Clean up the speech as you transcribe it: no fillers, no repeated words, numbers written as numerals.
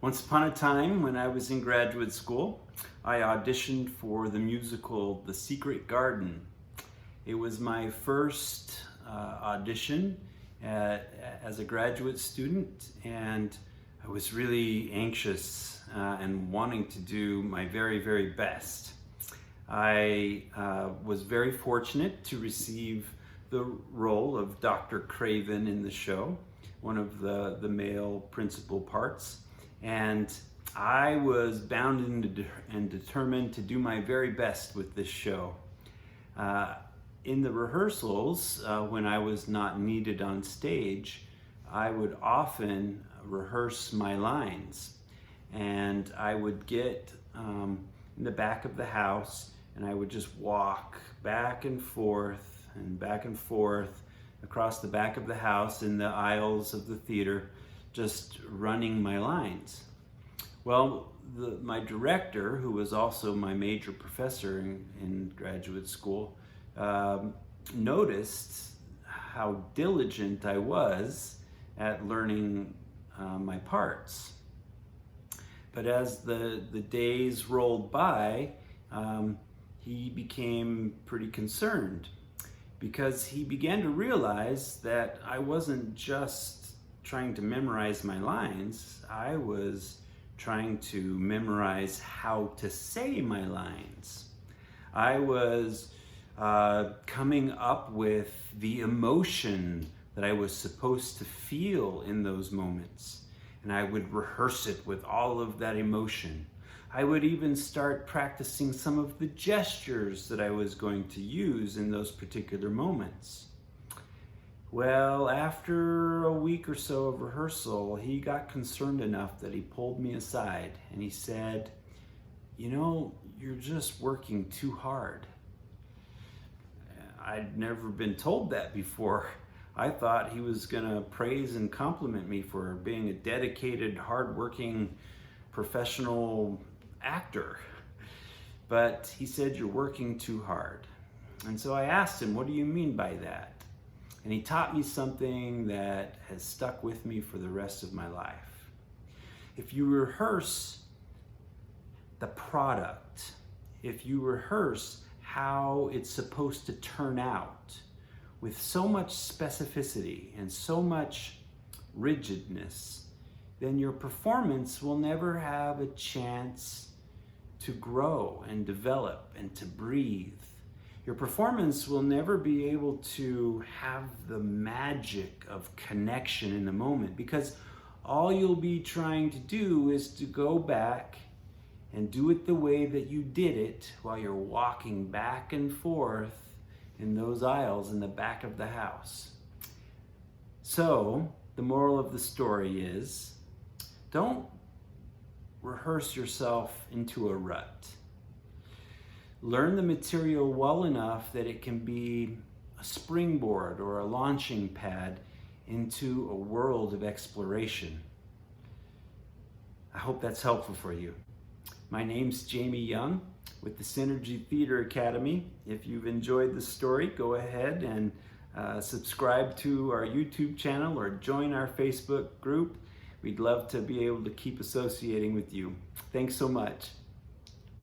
Once upon a time, when I was in graduate school, I auditioned for the musical The Secret Garden. It was my first audition as a graduate student, and I was really anxious and wanting to do my very, very best. I was very fortunate to receive the role of Dr. Craven in the show, one of the male principal parts. And I was bound and determined to do my very best with this show. In the rehearsals, when I was not needed on stage, I would often rehearse my lines. And I would get in the back of the house and I would just walk back and forth across the back of the house in the aisles of the theater, just running my lines. Well, my director, who was also my major professor in graduate school, noticed how diligent I was at learning my parts. But as the days rolled by, he became pretty concerned, because he began to realize that I wasn't just trying to memorize my lines, I was trying to memorize how to say my lines. I was coming up with the emotion that I was supposed to feel in those moments, and I would rehearse it with all of that emotion. I would even start practicing some of the gestures that I was going to use in those particular moments. Well, after a week or so of rehearsal, he got concerned enough that he pulled me aside and he said, "You know, you're just working too hard." I'd never been told that before. I thought he was gonna praise and compliment me for being a dedicated, hardworking, professional actor. But he said, "You're working too hard." And so I asked him, "What do you mean by that?" And he taught me something that has stuck with me for the rest of my life. If you rehearse the product, if you rehearse how it's supposed to turn out with so much specificity and so much rigidness, then your performance will never have a chance to grow and develop and to breathe. Your performance will never be able to have the magic of connection in the moment, because all you'll be trying to do is to go back and do it the way that you did it while you're walking back and forth in those aisles in the back of the house. So, the moral of the story is, don't rehearse yourself into a rut. Learn the material well enough that it can be a springboard or a launching pad into a world of exploration. I hope that's helpful for you. My name's Jamie Young with the Synergy Theater Academy. If you've enjoyed the story, go ahead and subscribe to our YouTube channel or join our Facebook group. We'd love to be able to keep associating with you. Thanks so much.